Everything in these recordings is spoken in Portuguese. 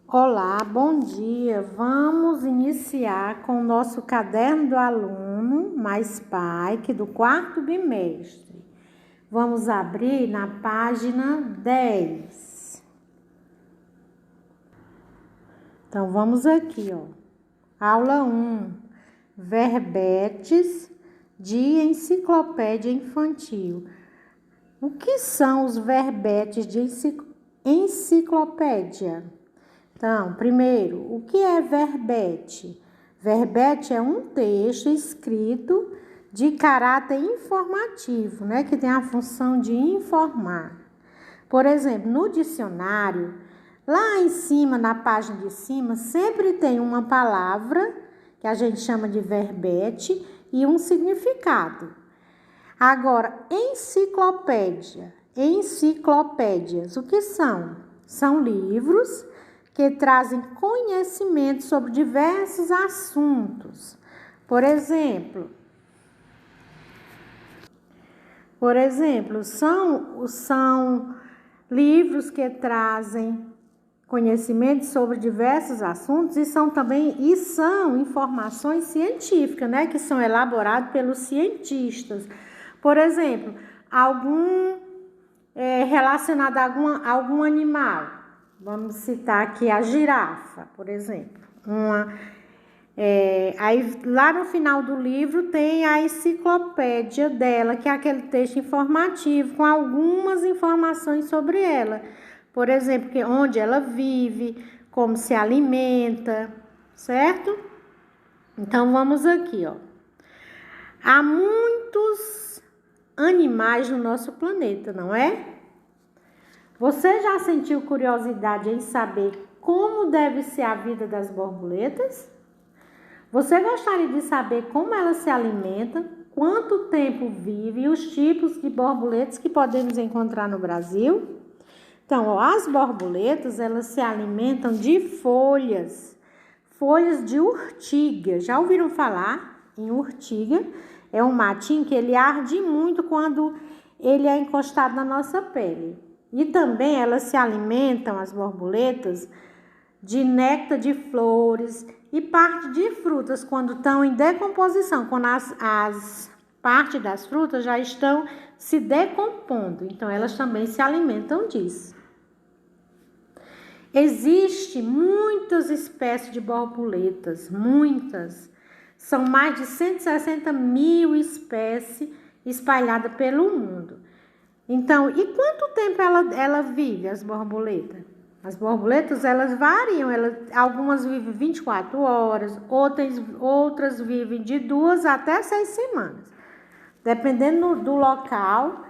Olá, bom dia. Vamos iniciar com o nosso caderno do aluno mais PAIC do quarto bimestre. Vamos abrir na página 10. Então, vamos aqui, ó. Aula 1. Verbetes de enciclopédia infantil. O que são os verbetes de enciclopédia? Então, primeiro, o que é verbete? Verbete é um texto escrito de caráter informativo, né? Que tem a função de informar. Por exemplo, no dicionário, lá em cima, na página de cima, sempre tem uma palavra que a gente chama de verbete e um significado. Agora, enciclopédias, o que são? São livros que trazem conhecimento sobre diversos assuntos. Por exemplo, são livros que trazem conhecimento sobre diversos assuntos e são informações científicas, né, que são elaboradas pelos cientistas. Por exemplo, relacionado a algum animal. Vamos citar aqui a girafa, por exemplo. Aí lá no final do livro tem a enciclopédia dela, que é aquele texto informativo com algumas informações sobre ela. Por exemplo, onde ela vive, como se alimenta, certo? Então vamos aqui, ó. Há muitos animais no nosso planeta, não é? Você já sentiu curiosidade em saber como deve ser a vida das borboletas? Você gostaria de saber como elas se alimentam, quanto tempo vivem e os tipos de borboletas que podemos encontrar no Brasil? Então, as borboletas, elas se alimentam de folhas de urtiga. Já ouviram falar em urtiga? É um matinho que ele arde muito quando ele é encostado na nossa pele. E também elas se alimentam, as borboletas, de néctar de flores e parte de frutas quando estão em decomposição, quando as partes das frutas já estão se decompondo. Então, elas também se alimentam disso. Existem muitas espécies de borboletas, muitas. São mais de 160 mil espécies espalhadas pelo mundo. Então, e quanto tempo ela vive, as borboletas? As borboletas, elas variam, algumas vivem 24 horas, outras vivem de 2 até 6 semanas, dependendo do local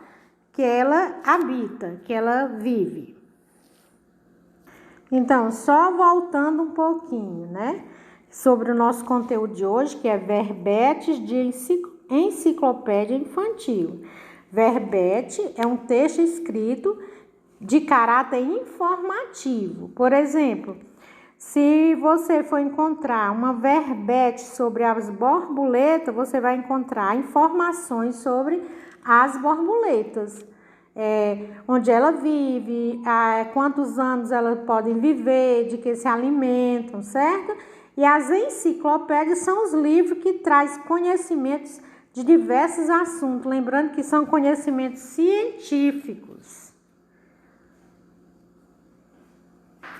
que ela habita, que ela vive. Então, só voltando um pouquinho, né, sobre o nosso conteúdo de hoje, que é verbetes de enciclopédia infantil. Verbete é um texto escrito de caráter informativo. Por exemplo, se você for encontrar uma verbete sobre as borboletas, você vai encontrar informações sobre as borboletas. Onde ela vive, quantos anos elas podem viver, de que se alimentam, certo? E as enciclopédias são os livros que trazem conhecimentos de diversos assuntos, lembrando que são conhecimentos científicos.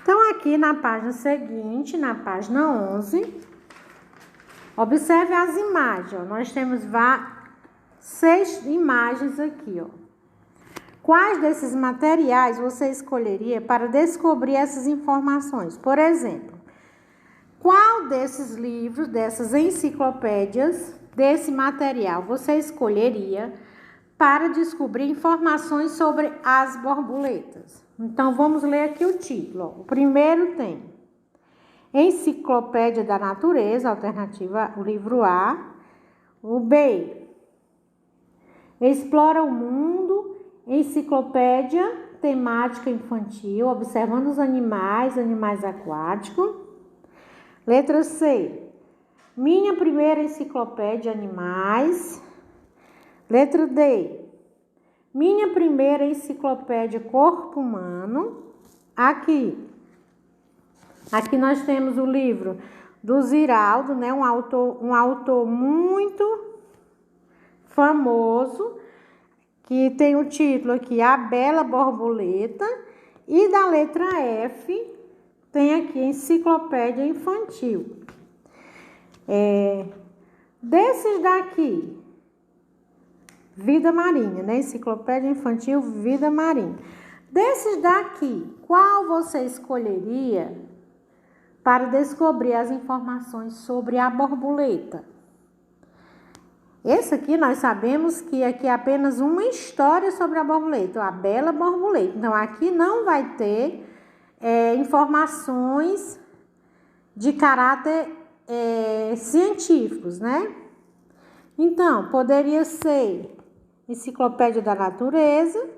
Então, aqui na página seguinte, na página 11, observe as imagens. Ó. Nós temos 6 imagens aqui, ó. Quais desses materiais você escolheria para descobrir essas informações? Por exemplo, qual desses livros, dessas enciclopédias, desse material você escolheria para descobrir informações sobre as borboletas? Então, vamos ler aqui o título. O primeiro tem Enciclopédia da Natureza, alternativa, o livro A. O B, Explora o Mundo, enciclopédia temática infantil, observando os animais aquáticos. Letra C, Minha Primeira Enciclopédia de Animais. Letra D, Minha Primeira Enciclopédia Corpo Humano. Aqui, Aqui nós temos o livro do Ziraldo, né? Um autor muito famoso, que tem o título aqui, A Bela Borboleta, e da letra F tem aqui Enciclopédia Infantil. Desses daqui, Vida Marinha, né? Enciclopédia Infantil Vida Marinha. Desses daqui, qual você escolheria para descobrir as informações sobre a borboleta? Esse aqui nós sabemos que aqui é apenas uma história sobre a borboleta, a bela borboleta. Então, aqui não vai ter informações de caráter científicos, né? Então, poderia ser Enciclopédia da Natureza,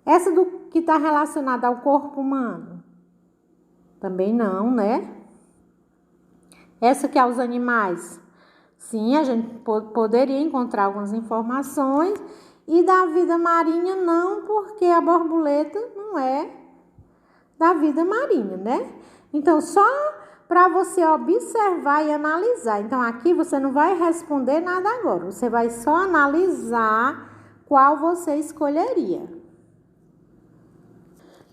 essa do que está relacionada ao corpo humano. Também não, né? Essa que é os animais. Sim, a gente poderia encontrar algumas informações. E da vida marinha não, porque a borboleta não é da vida marinha, né? Então, só para você observar e analisar. Então, aqui você não vai responder nada agora. Você vai só analisar qual você escolheria.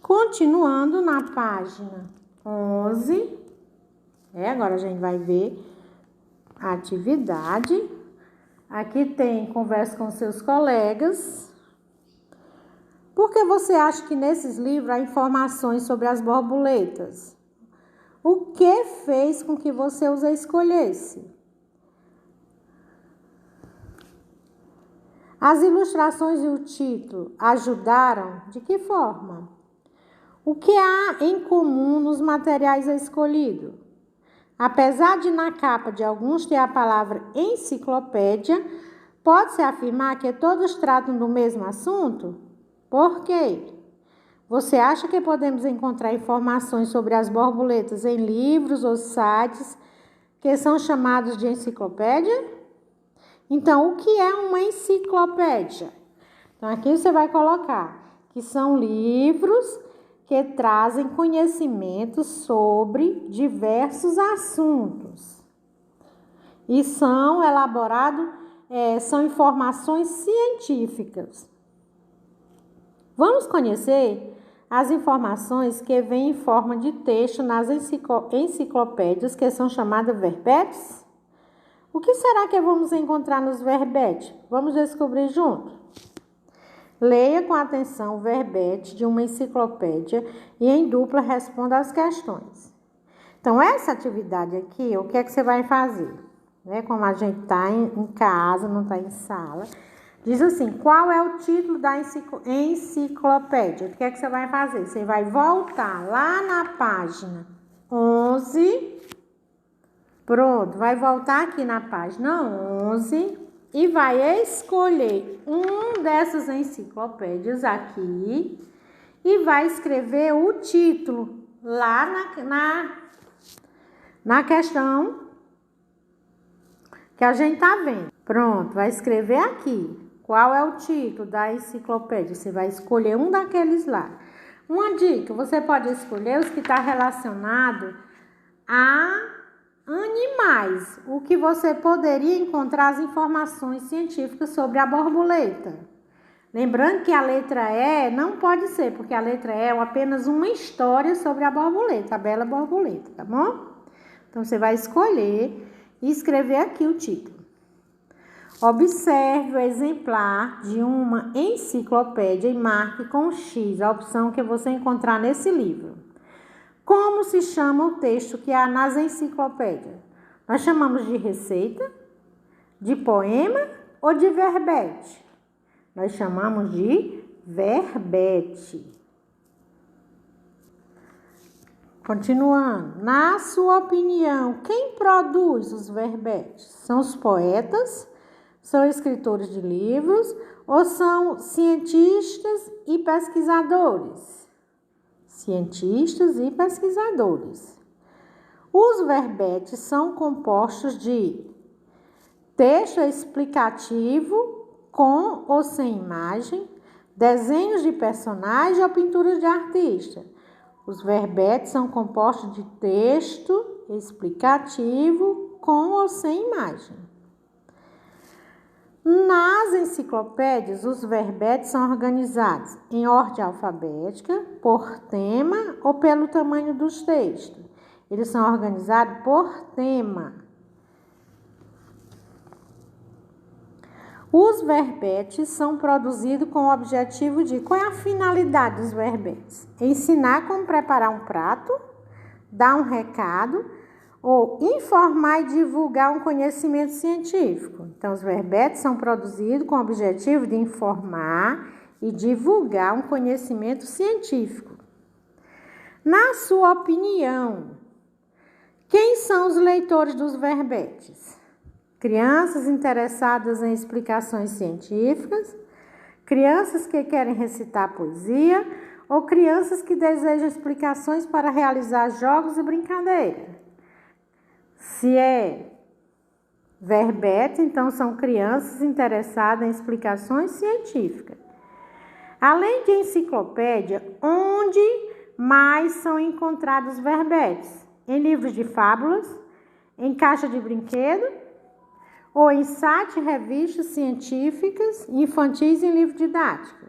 Continuando na página 11. Agora a gente vai ver a atividade. Aqui tem conversa com seus colegas. Por que você acha que nesses livros há informações sobre as borboletas? O que fez com que você os escolhesse? As ilustrações e o título ajudaram? De que forma? O que há em comum nos materiais escolhidos? Apesar de na capa de alguns ter a palavra enciclopédia, pode-se afirmar que todos tratam do mesmo assunto? Por quê? Você acha que podemos encontrar informações sobre as borboletas em livros ou sites que são chamados de enciclopédia? Então, o que é uma enciclopédia? Então, aqui você vai colocar que são livros que trazem conhecimentos sobre diversos assuntos e são elaborados, são informações científicas. Vamos conhecer as informações que vêm em forma de texto nas enciclopédias, que são chamadas verbetes? O que será que vamos encontrar nos verbetes? Vamos descobrir junto. Leia com atenção o verbete de uma enciclopédia e em dupla responda as questões. Então, essa atividade aqui, o que é que você vai fazer? Como a gente está em casa, não está em sala, diz assim, qual é o título da enciclopédia? O que é que você vai fazer? Você vai voltar lá na página 11, pronto, vai voltar aqui na página 11 e vai escolher um dessas enciclopédias aqui e vai escrever o título lá na questão que a gente tá vendo. Pronto, vai escrever aqui. Qual é o título da enciclopédia? Você vai escolher um daqueles lá. Uma dica, você pode escolher os que estão relacionados a animais, o que você poderia encontrar as informações científicas sobre a borboleta. Lembrando que a letra E não pode ser, porque a letra E é apenas uma história sobre a borboleta, a bela borboleta, tá bom? Então, você vai escolher e escrever aqui o título. Observe o exemplar de uma enciclopédia e marque com X a opção que você encontrar nesse livro. Como se chama o texto que há nas enciclopédias? Nós chamamos de receita, de poema ou de verbete? Nós chamamos de verbete. Continuando. Na sua opinião, quem produz os verbetes? São os poetas? São escritores de livros? Ou são cientistas e pesquisadores? Cientistas e pesquisadores. Os verbetes são compostos de texto explicativo com ou sem imagem, desenhos de personagem ou pinturas de artista. Os verbetes são compostos de texto explicativo com ou sem imagem. Nas enciclopédias, os verbetes são organizados em ordem alfabética, por tema ou pelo tamanho dos textos. Eles são organizados por tema. Os verbetes são produzidos com o objetivo de... Qual é a finalidade dos verbetes? Ensinar como preparar um prato, dar um recado ou informar e divulgar um conhecimento científico. Então, os verbetes são produzidos com o objetivo de informar e divulgar um conhecimento científico. Na sua opinião, quem são os leitores dos verbetes? Crianças interessadas em explicações científicas, crianças que querem recitar poesia ou crianças que desejam explicações para realizar jogos e brincadeiras. Se é verbete, então são crianças interessadas em explicações científicas. Além de enciclopédia, onde mais são encontrados verbetes? Em livros de fábulas, em caixa de brinquedo, ou em sites, revistas científicas, infantis e em livro didático.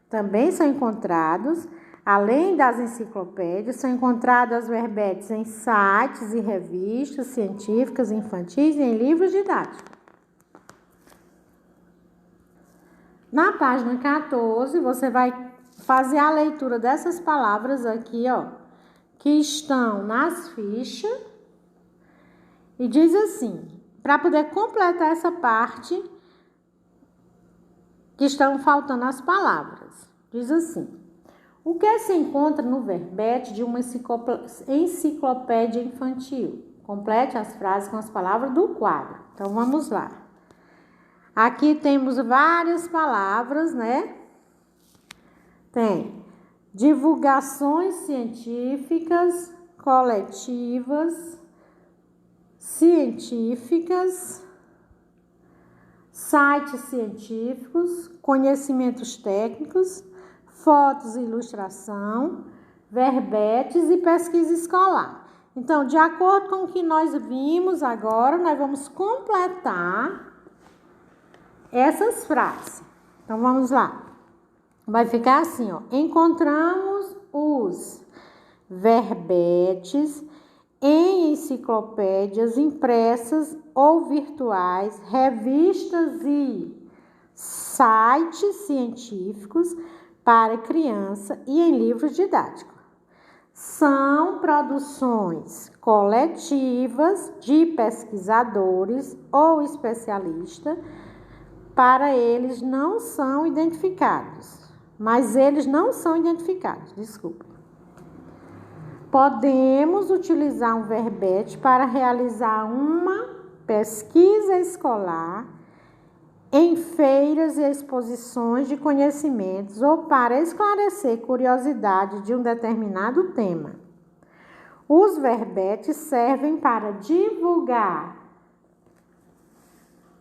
Também são encontrados, além das enciclopédias, são encontrados os verbetes em sites e revistas científicas, infantis e em livros didáticos. Na página 14, você vai fazer a leitura dessas palavras aqui, que estão nas fichas. E diz assim, para poder completar essa parte que estão faltando as palavras. Diz assim: o que se encontra no verbete de uma enciclopédia infantil? Complete as frases com as palavras do quadro. Então, vamos lá. Aqui temos várias palavras, né? Tem divulgações científicas, coletivas, científicas, sites científicos, conhecimentos técnicos, fotos e ilustração, verbetes e pesquisa escolar. Então, de acordo com o que nós vimos agora, nós vamos completar essas frases. Então, vamos lá. Vai ficar assim, encontramos os verbetes em enciclopédias impressas ou virtuais, revistas e sites científicos para criança e em livros didáticos. São produções coletivas de pesquisadores ou especialistas, para eles não são identificados. Desculpa. Podemos utilizar um verbete para realizar uma pesquisa escolar em feiras e exposições de conhecimentos ou para esclarecer curiosidade de um determinado tema. Os verbetes servem para divulgar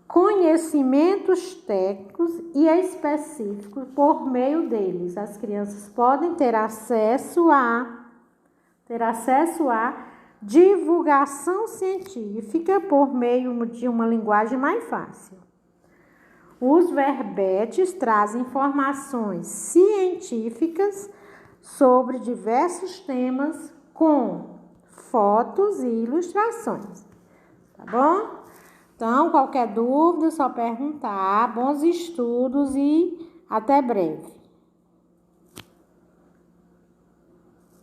conhecimentos técnicos e específicos por meio deles. As crianças podem ter acesso a divulgação científica por meio de uma linguagem mais fácil. Os verbetes trazem informações científicas sobre diversos temas com fotos e ilustrações. Tá bom? Então, qualquer dúvida, é só perguntar. Bons estudos e até breve.